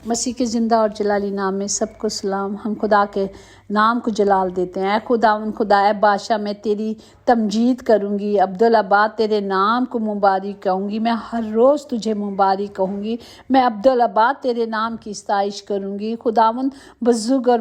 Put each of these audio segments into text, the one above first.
مسیح کے زندہ اور جلالی نام میں سب کو سلام۔ ہم خدا کے نام کو جلال دیتے ہیں۔ اے خدا اے بادشاہ، میں تیری تمجید کروں گی، عبدالآباد تیرے نام کو مبارک کہوں گی، میں ہر روز تجھے مبارک کہوں گی، میں عبدالآباد تیرے نام کی ستائش کروں گی۔ خداوند بزرگ اور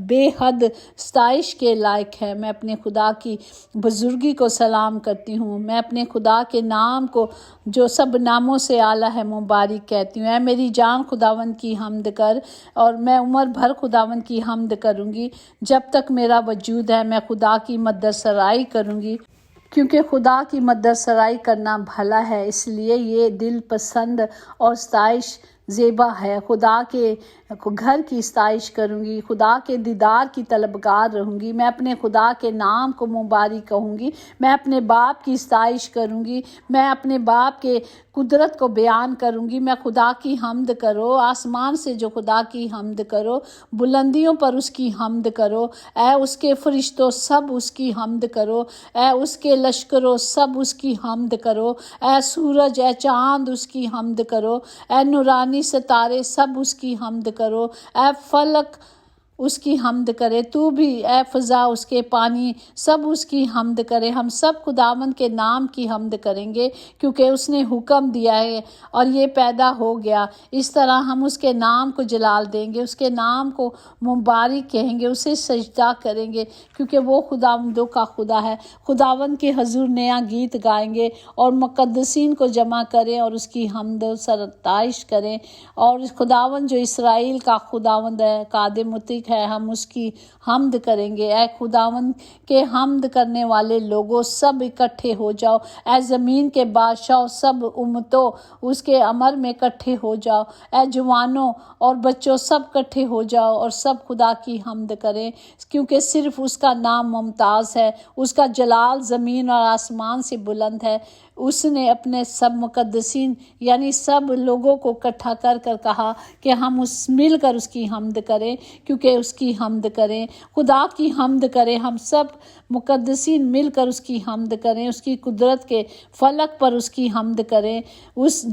بے حد ستائش کے لائق ہے۔ میں اپنے خدا کی بزرگی کو سلام کرتی ہوں، میں اپنے خدا کے نام کو جو سب ناموں سے اعلیٰ ہے مبارک کہتی ہوں۔ اے میری جان خداوند کی حمد کر، اور میں عمر بھر خداوند کی حمد کروں گی۔ جب تک میرا وجود ہے میں خدا کی مدد سرائی کروں گی، کیونکہ خدا کی مدد سرائی کرنا بھلا ہے، اس لیے یہ دل پسند اور ستائش زیبا ہے۔ خدا کے گھر کی ستائش کروں گی، خدا کے دیدار کی طلبگار رہوں گی، میں اپنے خدا کے نام کو مبارک کہوں گی، میں اپنے باپ کی ستائش کروں گی، میں اپنے باپ کے قدرت کو بیان کروں گی۔ میں خدا کی حمد کرو، آسمان سے جو خدا کی حمد کرو، بلندیوں پر اس کی حمد کرو، اے اس کے فرشتوں سب اس کی حمد کرو، اے اس کے لشکروں سب اس کی حمد کرو، اے سورج اے چاند اس کی حمد کرو، اے نورانی ستارے سب اس کی حمد کرو، اے فلک اس کی حمد کرے، تو بھی اے فضا اس کے پانی سب اس کی حمد کرے۔ ہم سب خداوند کے نام کی حمد کریں گے، کیونکہ اس نے حکم دیا ہے اور یہ پیدا ہو گیا۔ اس طرح ہم اس کے نام کو جلال دیں گے، اس کے نام کو مبارک کہیں گے، اسے سجدہ کریں گے، کیونکہ وہ خداوندوں کا خدا ہے۔ خداوند کے حضور نیا گیت گائیں گے اور مقدسین کو جمع کریں اور اس کی حمد و ستائش کریں۔ اور خداوند جو اسرائیل کا خداوند ہے، قادر مطیع ہے، ہم اس کی حمد کریں گے۔ اے خداوند کے حمد کرنے والے لوگوں سب اکٹھے ہو جاؤ، اے زمین کے بادشاہ سب امتوں اس کے امر میں اکٹھے ہو جاؤ، اے جوانوں اور بچوں سب اکٹھے ہو جاؤ اور سب خدا کی حمد کریں، کیونکہ صرف اس کا نام ممتاز ہے، اس کا جلال زمین اور آسمان سے بلند ہے۔ اس نے اپنے سب مقدسین یعنی سب لوگوں کو اکٹھا کر کہا کہ ہم مل کر اس کی حمد کریں، کیونکہ اس کی حمد کریں، خدا کی حمد کریں۔ ہم سب مقدسین مل کر اس کی حمد کریں، اس کی قدرت کے فلک پر اس کی حمد کریں،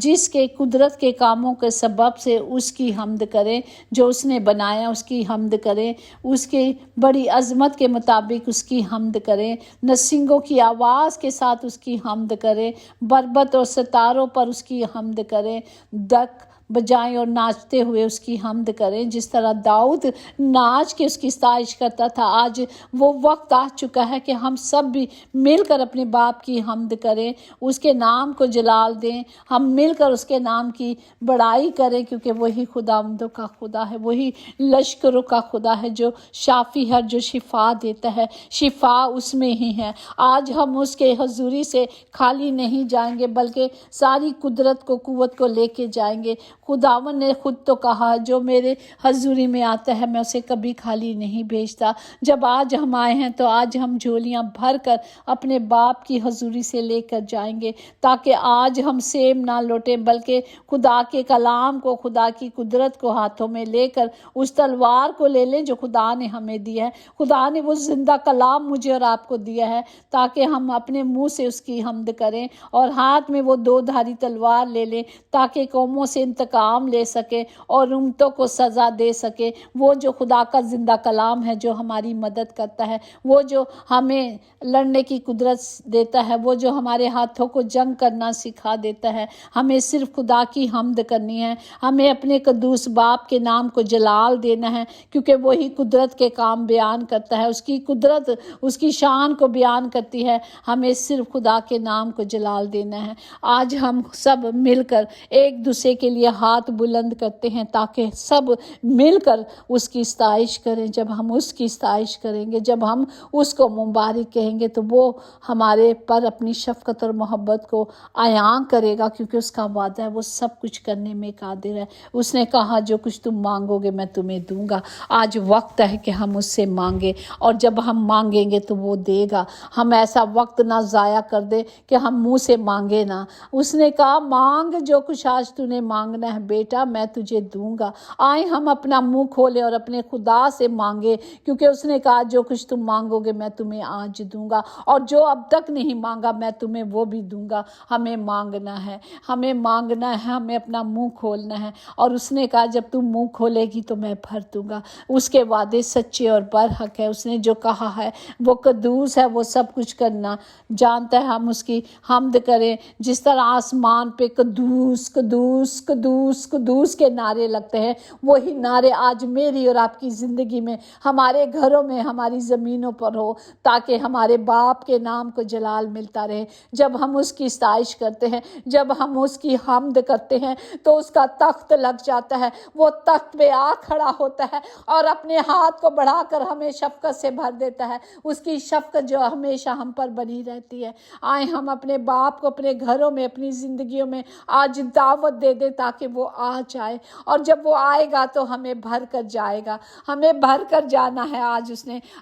جس کے قدرت کے کاموں کے سبب سے اس کی حمد کریں، جو اس نے بنایا اس کی حمد کریں، اس کی بڑی عظمت کے مطابق اس کی حمد کریں، نسنگوں کی آواز کے ساتھ اس کی حمد کریں، بربط اور ستاروں پر اس کی حمد کریں، ڈک بجائیں اور ناچتے ہوئے اس کی حمد کریں، جس طرح داؤد ناچ کے اس کی ستائش کرتا تھا۔ آج وہ وقت آ چکا ہے کہ ہم سب بھی مل کر اپنے باپ کی حمد کریں، اس کے نام کو جلال دیں، ہم مل کر اس کے نام کی بڑائی کریں، کیونکہ وہی خداوندوں کا خدا ہے، وہی لشکروں کا خدا ہے، جو شافی ہے، جو شفا دیتا ہے، شفا اس میں ہی ہے۔ آج ہم اس کے حضوری سے خالی نہیں جائیں گے، بلکہ ساری قدرت کو قوت کو لے کے جائیں گے۔ خداوند نے خود تو کہا، جو میرے حضوری میں آتا ہے میں اسے کبھی خالی نہیں بھیجتا۔ جب آج ہم آئے ہیں تو آج ہم جھولیاں بھر کر اپنے باپ کی حضوری سے لے کر جائیں گے، تاکہ آج ہم سیم نہ لوٹیں، بلکہ خدا کے کلام کو، خدا کی قدرت کو ہاتھوں میں لے کر اس تلوار کو لے لیں جو خدا نے ہمیں دیا ہے۔ خدا نے وہ زندہ کلام مجھے اور آپ کو دیا ہے، تاکہ ہم اپنے منہ سے اس کی حمد کریں اور ہاتھ میں وہ دو دھاری تلوار لے لیں، تاکہ قوموں سے انتقام لے سکے اور امتوں کو سزا دے سکے۔ وہ جو خدا کا زندہ کلام ہے، جو ہماری مدد کرتا ہے، وہ جو ہمیں لڑنے کی قدرت دیتا ہے، وہ جو ہمارے ہاتھوں کو جنگ کرنا سکھا دیتا ہے۔ ہمیں صرف خدا کی حمد کرنی ہے، ہمیں اپنے قدوس باپ کے نام کو جلال دینا ہے، کیونکہ وہی قدرت کے کام بیان کرتا ہے، اس کی قدرت اس کی شان کو بیان کرتی ہے۔ ہمیں صرف خدا کے نام کو جلال دینا ہے۔ آج ہم سب مل کر ایک دوسرے کے لیے ہاتھ بلند کرتے ہیں، تاکہ سب مل کر اس کی ستائش کریں۔ جب ہم اس کی ستائش کریں گے، جب ہم اس کو مبارک کہیں گے، تو وہ ہمارے پر اپنی شفقت اور محبت کو عیاں کرے گا، کیونکہ اس کا وعدہ ہے، وہ سب کچھ کرنے میں قادر ہے۔ اس نے کہا جو کچھ تم مانگو گے میں تمہیں دوں گا۔ آج وقت ہے کہ ہم اس سے مانگیں، اور جب ہم مانگیں گے تو وہ دے گا۔ ہم ایسا وقت نہ ضائع کر دے کہ ہم منہ سے مانگے نہ۔ اس نے کہا مانگ جو کچھ آج تو نے مانگنا मांगना है बेटा मैं तुझे दूंगा। आए हम अपना मुंह खोलें और अपने खुदा से मांगे, क्योंकि उसने कहा जो कुछ तुम मांगोगे मैं तुम्हें आज दूंगा, और जो अब तक नहीं मांगा मैं तुम्हें वो भी दूंगा। हमें मांगना है, हमें मांगना है, हमें अपना मुंह खोलना है। और उसने कहा जब तुम मुंह खोलेगी तो मैं भर दूंगा। उसके वादे सच्चे और बरहक है। उसने जो कहा है वो कदूस है, वो सब कुछ करना जानता है। हम उसकी हमद करें। जिस तरह आसमान पे कदूस कदूस कदूस कदूस के नारे लगते हैं, वही नारे आज मेरी और आपकी ज़िंदगी में, हमारे घरों में, हमारी ज़मीनों पर हो, ताकि हमारे बाप के नाम को जलाल मिलता रहे। जब हम उसकी सताइश करते हैं, जब हम उसकी हमद करते हैं, तो उसका तख्त लग जाता है। वो तख्त पे आ खड़ा होता है और अपने हाथ को बढ़ाकर हमें शफकत से भर देता है। उसकी शफकत जो हमेशा हम पर बनी रहती है। आए हम अपने बाप को अपने घरों में, अपनी ज़िंदगियों में आज दावत दे दे, ताकि वो आ जाए। और जब वो आएगा तो हमें भर कर जाएगा, हमें भर कर जाना है।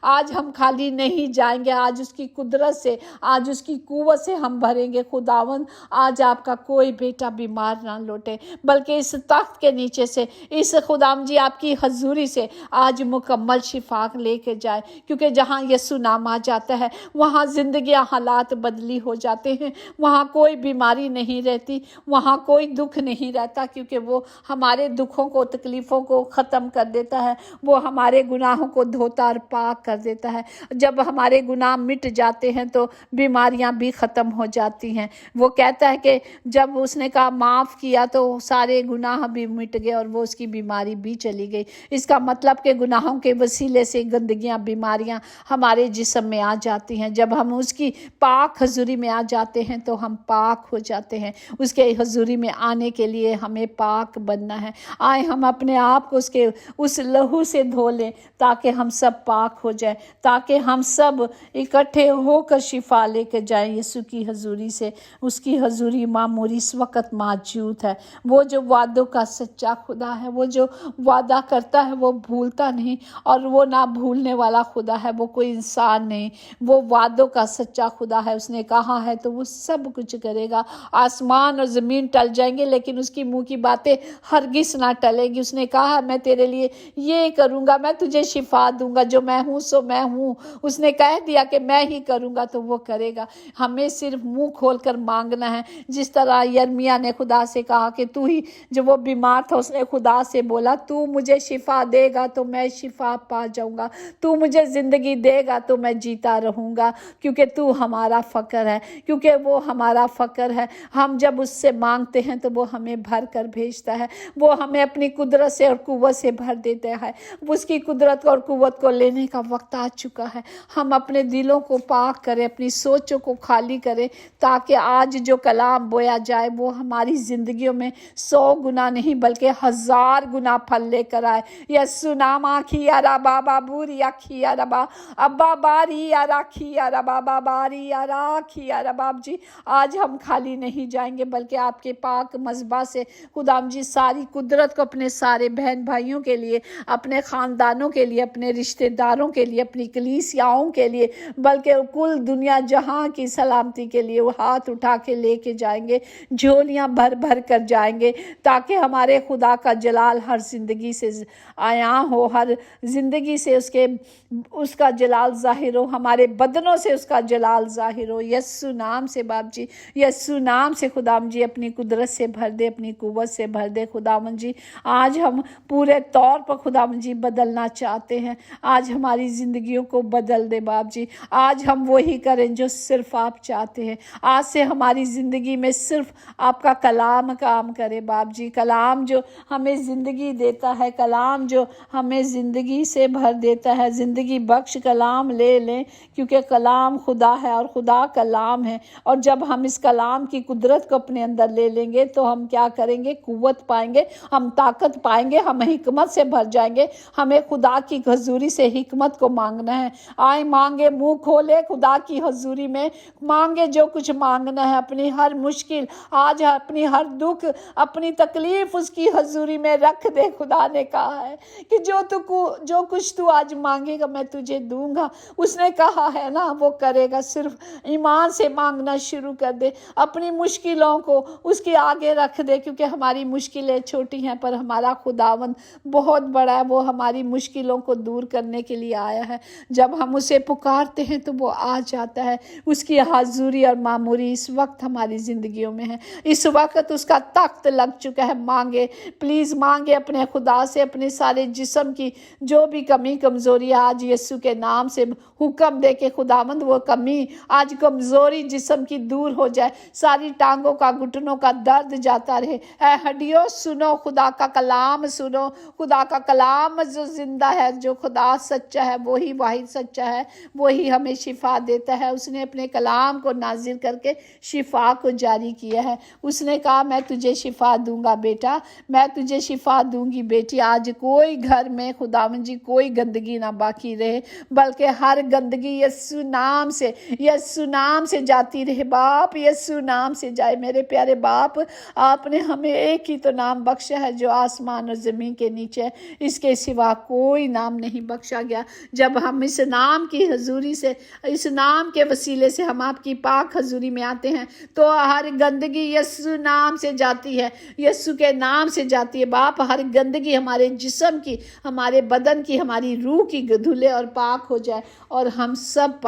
आज हम खाली नहीं जाएंगे। आज उसकी कुदरत से, आज उसकी कुव्वत से हम भरेंगे। खुदावन आज आपका कोई बेटा बीमार ना लौटे, बल्कि इस तख्त के नीचे से, इस खुदाम जी आपकी हजूरी से आज मुकम्मल शिफा लेके जाए। क्योंकि जहाँ यीशु नाम आ जाता है वहाँ ज़िंदगियाँ, हालात बदली हो जाते हैं। वहाँ कोई बीमारी नहीं रहती, वहाँ कोई दुख नहीं रहता, क्योंकि वो हमारे दुखों को, तकलीफ़ों को ख़त्म कर देता है। वो हमारे गुनाहों को धोता और पाक कर देता है। जब हमारे गुनाह मिट जाते हैं तो बीमारियां भी ख़त्म हो जाती हैं। वो कहता है कि जब उसने कहा माफ़ किया तो सारे गुनाह भी मिट गए और वो उसकी बीमारी भी चली गई। इसका मतलब कि गुनाहों के वसीले से गंदगियां, बीमारियां हमारे जिस्म में आ जाती हैं। जब हम उसकी पाक हजूरी में आ जाते हैं तो हम पाक हो जाते हैं। उसके हजूरी में आने के लिए हमें पाक बनना है। आए हम अपने आप को उसके उस लहू से धो लें, ताकि हम सब पाक हो जाए, ताकि हम सब इकट्ठे होकर शिफा लेकर जाएं यीशु की हजूरी से। उसकी हजूरी मामूरी इस वक्त मौजूद है। वो जो वादों का सच्चा खुदा है, वो जो वादा करता है वो भूलता नहीं, और वो ना भूलने वाला खुदा है। वो कोई इंसान नहीं, वो वादों का सच्चा खुदा है। उसने कहा है तो वो सब कुछ करेगा। आसमान और ज़मीन टल जाएंगे, लेकिन उसकी मुंह की बातें हरगिज़ ना टलेंगी। उसने कहा मैं तेरे लिए ये करूँगा, मैं तुझे शिफा दूंगा। जो मैं हूँ सो मैं हूँ। उसने कह दिया कि मैं ही करूँगा तो वो करेगा। हमें सिर्फ मुंह खोल कर मांगना है। जिस तरह यर्मिया ने खुदा से कहा कि तू ही, जब वो बीमार था उसने खुदा से बोला तू मुझे शिफा देगा तो मैं शिफा पा जाऊँगा, तू मुझे ज़िंदगी देगा तो मैं जीता रहूँगा, क्योंकि तू हमारा फ़क्र है, क्योंकि वो हमारा फ़क्र है। हम जब उससे मांगते हैं तो वो हमें भर कर भेजता है। वो हमें अपनी कुदरत से और कुव्वत से भर देता है। उसकी कुदरत और कुव्वत को लेने का वक्त आ चुका है। हम अपने दिलों को पाक करें, अपनी सोचों को खाली करें, ताकि आज जो कलाम बोया जाए वो हमारी ज़िंदगियों में 100 गुना नहीं बल्कि 1000 गुना फल लेकर आए। यस्सु नाम आखिया रबा बाबूरी आखिया रबा अब्बा बारी राखिया रबा बाबारी राखिया रबाब जी। आज हम खाली नहीं जाएंगे, बल्कि आपके पाक मज़बा से खुदाम जी सारी कुदरत को अपने सारे बहन भाइयों के लिए, अपने ख़ानदानों के लिए, अपने रिश्तेदारों के लिए, अपनी कलीसियाओं के लिए, बल्कि कुल दुनिया जहां की सलामती के लिए वो हाथ उठा के लेके जाएंगे, झोलियां भर भर कर जाएंगे, ताकि हमारे खुदा का जलाल हर ज़िंदगी से आया हो, हर ज़िंदगी से उसका जलाल ज़ाहिर हो, हमारे बदनों से उसका जलाल ज़ाहिर हो। यस्सु नाम से बाप जी, यस्सु नाम से खुदाम जी अपनी कुदरत से भर दे, अपनी कुव्वत से भर दे खुदावन जी। आज हम पूरे तौर पर खुदावन जी बदलना चाहते हैं। आज हमारी ज़िंदगियों को बदल दे बाप जी। आज हम वही करें जो सिर्फ आप चाहते हैं। आज से हमारी ज़िंदगी में सिर्फ आपका कलाम काम करे बाप जी। कलाम जो हमें ज़िंदगी देता है, कलाम जो हमें ज़िंदगी से भर देता है। ज़िंदगी बख्श कलाम ले लें, क्योंकि कलाम खुदा है और खुदा कलाम है। और जब हम इस कलाम की कुदरत को अपने अंदर ले लेंगे तो हम क्या करेंगे? कुव्वत पाएंगे, हम ताकत पाएंगे, हम हिकमत से भर जाएंगे। हमें खुदा की हजूरी से हिकमत को मांगना है। आए मांगे, मुंह खोले खुदा की हजूरी में, मांगे जो कुछ मांगना है। अपनी हर मुश्किल, आज अपनी हर दुख, अपनी तकलीफ उसकी हजूरी में रख दे। खुदा ने कहा है कि जो कुछ तू आज मांगेगा मैं तुझे दूंगा। उसने कहा है ना वो करेगा। सिर्फ ईमान से मांगना शुरू कर दे, अपनी मुश्किलों को उसके आगे रख दे, क्योंकि हमारी मुश्किलें छोटी हैं, पर हमारा खुदावन बहुत बड़ा है, वो हमारी मुश्किलों को दूर करने के लिए आया है। जब हम उसे पुकारते हैं तो वो आ जाता है। उसकी हाज़ुरी और मामूरी इस वक्त हमारी ज़िंदगियों में है। इस वक्त उसका तख्त लग चुका है। मांगे, प्लीज़ मांगे अपने खुदा से अपने सारे जिस्म की जो भी कमी कमज़ोरी आज यीशु के नाम से हुक्म दे के खुदावंद वो कमी आज कमज़ोरी जिस्म की दूर हो जाए। सारी टांगों का घुटनों का दर्द जाता रहे। ऐ हड्डियों सुनो खुदा का कलाम सुनो। खुदा का कलाम जो जिंदा है, जो खुदा सच्चा है, वही वाहिद सच्चा है, वही हमें शिफा देता है। उसने अपने कलाम को नाजिल करके शिफा को जारी किया है। उसने कहा मैं तुझे शिफा दूंगा बेटा, मैं तुझे शिफा दूंगी बेटी। आज कोई घर में खुदावंद जी कोई गंदगी ना बाकी रहे, बल्कि हर गंदगी यीशु नाम से जाती रहे। बाप यीशु नाम से जाए। मेरे प्यारे बाप, आपने हमें एक ही तो नाम बख्शा है जो आसमान और ज़मीन के नीचे है, इसके सिवा कोई नाम नहीं बख्शा गया। जब हम इस नाम की हजूरी से, इस नाम के वसीले से हम आपकी पाक हजूरी में आते हैं तो हर गंदगी यीशु नाम से जाती है, यीशु के नाम से जाती है। बाप हर गंदगी हमारे जिस्म की, हमारे बदन की, हमारी रूह की धुले और पाक हो जाए और हम सब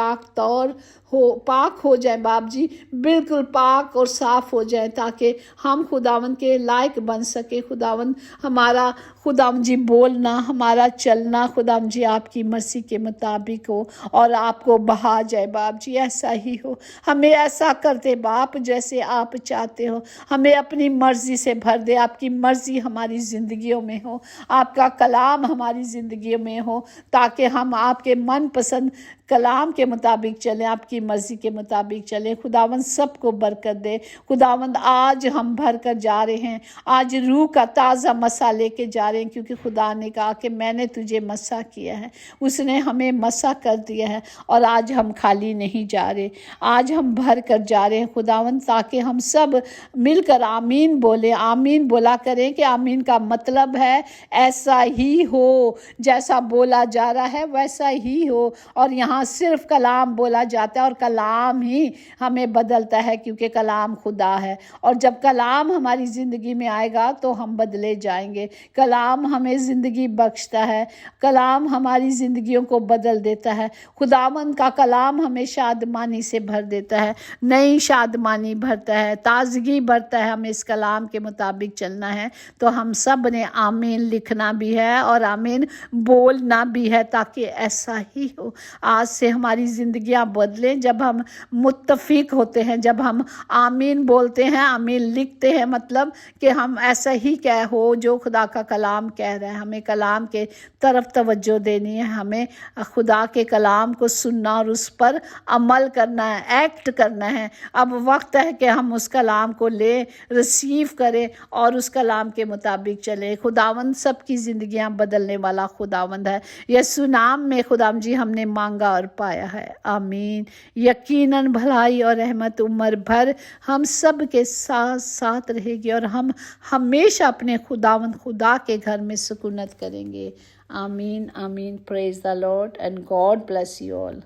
पाक हो जाए बाप जी, बिल्कुल पाक और साफ हो जाए, ताकि हम खुदावंद के लायक बन सके। खुदावंद हमारा खुदावंद जी बोलना, हमारा चलना खुदावंद जी आपकी मर्जी के मुताबिक हो और आपको बहा जाए बाप जी। ऐसा ही हो, हमें ऐसा करते बाप जैसे आप चाहते हो। हमें अपनी मर्जी से भर दे। आपकी मर्जी हमारी ज़िंदगियों में हो, आपका कलाम हमारी ज़िंदगियों में हो, ताकि हम आपके मन पसंद कलाम के मुताबिक चलें, आपकी मर्जी के मुताबिक चलें। खुदावंद सबको बरकत दे। खुदावंद आज हम भर कर जा रहे हैं, आज रूह का ताज़ा मसा लेके जा रहे हैं, क्योंकि खुदा ने कहा कि मैंने तुझे मसा किया है, उसने हमें मसा कर दिया है और आज हम खाली नहीं जा रहे, आज हम भर कर जा रहे हैं खुदावंद, ताकि हम सब मिलकर आमीन बोले। आमीन बोला करें कि आमीन का मतलब है ऐसा ही हो, जैसा बोला जा रहा है वैसा ही हो। और यहाँ सिर्फ कलाम बोला जाता है और कलाम ही हमें बदलता है, क्योंकि कलाम खुदा है। और जब कलाम हमारी ज़िंदगी में आएगा तो हम बदले जाएंगे। कलाम हमें ज़िंदगी बख्शता है, कलाम हमारी ज़िंदगियों को बदल देता है। खुदावंद का कलाम हमें शादमानी से भर देता है, नई शादमानी भरता है, ताजगी भरता है। हमें इस कलाम के मुताबिक चलना है, तो हम सब ने आमीन लिखना भी है और आमीन बोलना भी है, ताकि ऐसा ही हो। आज से हमारी ज़िंदगियां बदलें जब हम मुत्तफिक होते हैं, जब हम आमीन बोलते हैं, आमीन लिखते हैं, मतलब कि हम ऐसा ही कह हो जो खुदा का कलाम कह रहा है। हमें कलाम के तरफ तवज्जो देनी है, हमें खुदा के कलाम को सुनना और उस पर अमल करना है, एक्ट करना है। अब वक्त है कि हम उस कलाम को ले रिसीव करें और उस कलाम के मुताबिक चले। खुदावंद सबकी ज़िंदगियां बदलने वाला खुदावंद है। यीशु नाम में खुदावंद जी हमने मांगा और पाया है, आमीन। यकीनन भलाई और रहमत उम्र भर हम सब के साथ साथ रहेगी और हम हमेशा अपने खुदावंद खुदा के घर में सुकूनत करेंगे। आमीन आमीन। Praise the Lord and God bless you all.